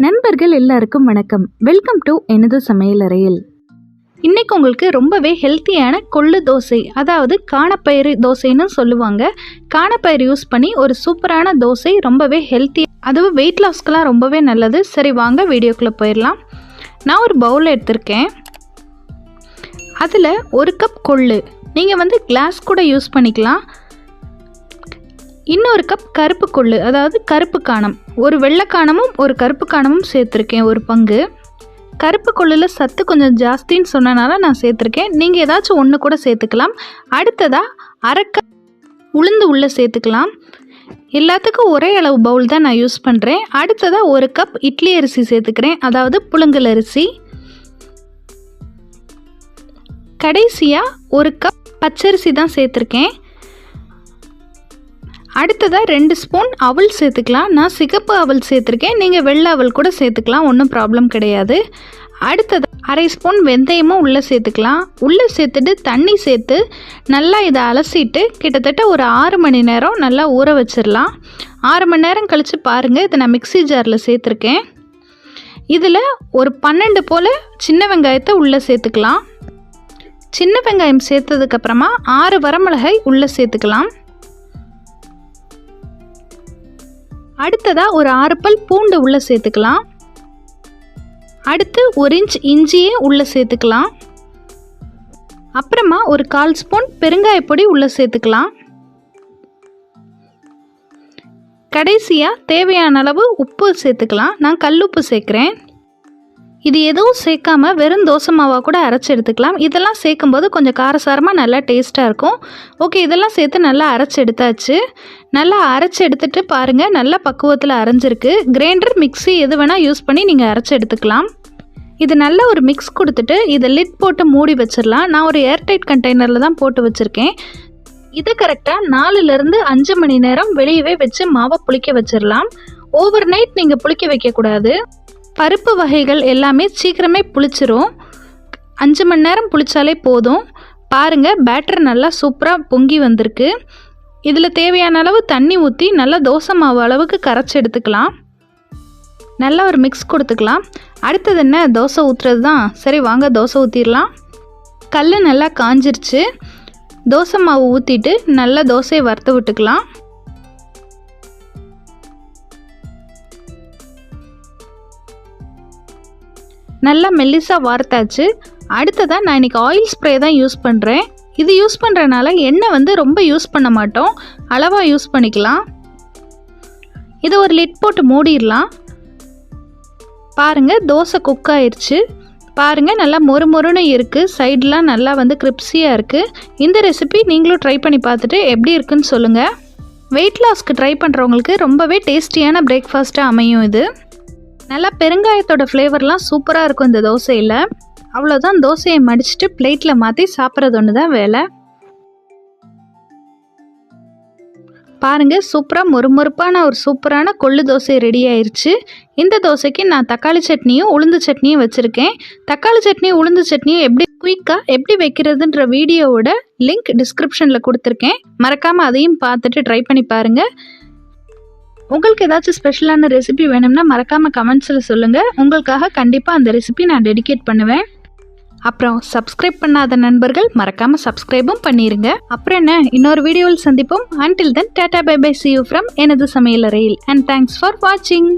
நண்பர்கள் எல்லாருக்கும் வணக்கம். வெல்கம் டு எனது சமையலறையில். இன்னைக்கு உங்களுக்கு ரொம்பவே ஹெல்த்தியான கொள்ளு தோசை, அதாவது காணப்பயிறு தோசைன்னு சொல்லுவாங்க. காணப்பயிறு யூஸ் பண்ணி ஒரு சூப்பரான தோசை, ரொம்பவே ஹெல்த்தி, அதுவும் வெயிட் லாஸ்க்கெலாம் ரொம்பவே நல்லது. சரி வாங்க வீடியோக்குள்ளே போயிடலாம். நான் ஒரு பவுல் எடுத்திருக்கேன். அதில் 1 கப் கொள்ளு, நீங்கள் கிளாஸ் கூட யூஸ் பண்ணிக்கலாம். இன்னொரு கப் கருப்பு கொள்ளு, அதாவது கருப்பு காணம், ஒரு வெள்ளை காணமும் ஒரு கருப்பு காணமும் சேர்த்துருக்கேன், ஒரு பங்கு. கருப்பு கொள்ளில் சத்து கொஞ்சம் ஜாஸ்தின்னு சொன்னனால நான் சேர்த்துருக்கேன். நீங்கள் ஏதாச்சும் ஒன்று கூட சேர்த்துக்கலாம். அடுத்ததாக 1/2 கப் உளுந்து உள்ளே சேர்த்துக்கலாம். எல்லாத்துக்கும் ஒரே அளவு பவுல் தான் நான் யூஸ் பண்ணுறேன். அடுத்ததாக 1 கப் இட்லி அரிசி சேர்த்துக்கிறேன், அதாவது புழுங்கல் அரிசி. கடைசியாக 1 கப் பச்சரிசி தான் சேர்த்துருக்கேன். அடுத்ததாக 2 ஸ்பூன் அவல் சேர்த்துக்கலாம். நான் சிகப்பு அவல் சேர்த்துருக்கேன், நீங்கள் வெள்ளை அவல் கூட சேர்த்துக்கலாம், ஒன்றும் ப்ராப்ளம் கிடையாது. அடுத்ததாக 1/2 ஸ்பூன் வெந்தயமும் உள்ளே சேர்த்துக்கலாம். உள்ளே சேர்த்துட்டு தண்ணி சேர்த்து நல்லா இதை அலசிட்டு கிட்டத்தட்ட ஒரு 6 மணி நேரம் நல்லா ஊற வச்சிடலாம். 6 மணி நேரம் கழித்து பாருங்கள், இதை நான் மிக்ஸி ஜாரில் சேர்த்துருக்கேன். இதில் ஒரு 12 போல் சின்ன வெங்காயத்தை உள்ளே சேர்த்துக்கலாம். சின்ன வெங்காயம் சேர்த்ததுக்கப்புறமா 6 வரமிளகாய் உள்ளே சேர்த்துக்கலாம். அடுத்ததாக ஒரு 6 பல் பூண்டு உள்ளே சேர்த்துக்கலாம். அடுத்து 1 இன்ச் இஞ்சியே உள்ளே சேர்த்துக்கலாம். அப்புறமா ஒரு 1/4 ஸ்பூன் பெருங்காயப்பொடி உள்ளே சேர்த்துக்கலாம். கடைசியாக தேவையான அளவு உப்பு சேர்த்துக்கலாம். நான் கல்லுப்பு சேர்க்குறேன். இது எதுவும் சேர்க்காம வெறும் தோசை மாவாக கூட அரைச்சி எடுத்துக்கலாம். இதெல்லாம் சேர்க்கும்போது கொஞ்சம் காரசாரமாக நல்லா டேஸ்ட்டாக இருக்கும். ஓகே, இதெல்லாம் சேர்த்து நல்லா அரைச்சி எடுத்தாச்சு. நல்லா அரைச்சி எடுத்துகிட்டு பாருங்கள், நல்லா பக்குவத்தில் அரைஞ்சிருக்கு. கிரைண்டர், மிக்ஸி எது வேணால் யூஸ் பண்ணி நீங்கள் அரைச்சி எடுத்துக்கலாம். இது நல்ல ஒரு மிக்ஸ் கொடுத்துட்டு இதை லிட் போட்டு மூடி வச்சிடலாம். நான் ஒரு ஏர்டைட் கண்டெய்னரில் தான் போட்டு வச்சுருக்கேன். இது கரெக்டாக 4லேருந்து 5 மணி நேரம் வெளியவே வச்சு மாவை புளிக்க வச்சிடலாம். ஓவர் நைட் நீங்கள் புளிக்க வைக்கக்கூடாது. பருப்பு வகைகள் எல்லாமே சீக்கிரமே புளிச்சிரும். 5 மணி நேரம் புளிச்சாலே போதும். பாருங்கள், பேட்டர் நல்லா சூப்பராக பொங்கி வந்திருக்கு. இதில் தேவையான அளவு தண்ணி ஊற்றி நல்லா தோசை மாவு அளவுக்கு கரைச்சி எடுத்துக்கலாம். நல்லா ஒரு மிக்ஸ் கொடுத்துக்கலாம். அடுத்தது என்ன, தோசை ஊற்றுறது தான். சரி வாங்க தோசை ஊற்றிடலாம். கல் நல்லா காஞ்சிருச்சு. தோசை மாவு ஊற்றிட்டு நல்லா தோசையை வறுத்து விட்டுக்கலாம். நல்லா மெல்லிசாக வார்த்தாச்சு. அடுத்ததாக நான் இன்றைக்கி ஆயில் ஸ்ப்ரே தான் யூஸ் பண்ணுறேன். இது யூஸ் பண்ணுறனால எண்ணெய் ரொம்ப யூஸ் பண்ண மாட்டோம், அளவாக யூஸ் பண்ணிக்கலாம். இதை ஒரு லிட் போட்டு மூடிடலாம். பாருங்கள், தோசை குக் ஆயிடுச்சு. பாருங்கள், நல்லா மொறு மொறுன்னு இருக்குது. சைடெலாம் நல்லா கிரிப்ஸியாக இருக்குது. இந்த ரெசிபி நீங்களும் ட்ரை பண்ணி பார்த்துட்டு எப்படி இருக்குன்னு சொல்லுங்கள். வெயிட் லாஸ்க்கு ட்ரை பண்ணுறவங்களுக்கு ரொம்பவே டேஸ்டியான பிரேக்ஃபாஸ்ட்டாக அமையும் இது. நல்லா பெருங்காயத்தோட ஃப்ளேவர்லாம் சூப்பராக இருக்கும் இந்த தோசையில். அவ்வளோதான், தோசையை மடிச்சுட்டு பிளேட்டில் மாற்றி சாப்பிட்றது ஒன்று தான் வேலை. பாருங்கள், சூப்பராக மொறுமொறுப்பான ஒரு சூப்பரான கொள்ளு தோசை ரெடி ஆயிடுச்சு. இந்த தோசைக்கு நான் தக்காளி சட்னியும் உளுந்து சட்னியும் வச்சுருக்கேன். தக்காளி சட்னியும் உளுந்து சட்னியும் எப்படி குயிக்காக எப்படி வைக்கிறதுன்ற வீடியோவோட லிங்க் டிஸ்கிரிப்ஷனில் கொடுத்துருக்கேன். மறக்காமல் அதையும் பார்த்துட்டு ட்ரை பண்ணி பாருங்கள். உங்களுக்கு ஏதாச்சும் ஸ்பெஷலான ரெசிபி வேணும்னா மறக்காமல் கமெண்ட்ஸில் சொல்லுங்கள். உங்களுக்காக கண்டிப்பாக அந்த ரெசிபி நான் டெடிகேட் பண்ணுவேன். அப்புறம் சப்ஸ்கிரைப் பண்ணாத நண்பர்கள் மறக்காமல் சப்ஸ்கிரைபும் பண்ணிடுங்க. அப்புறம் என்ன, இன்னொரு வீடியோவில் சந்திப்போம். Until then, டாடா bye bye, see you from எனது சமையலறையில். And thanks for watching.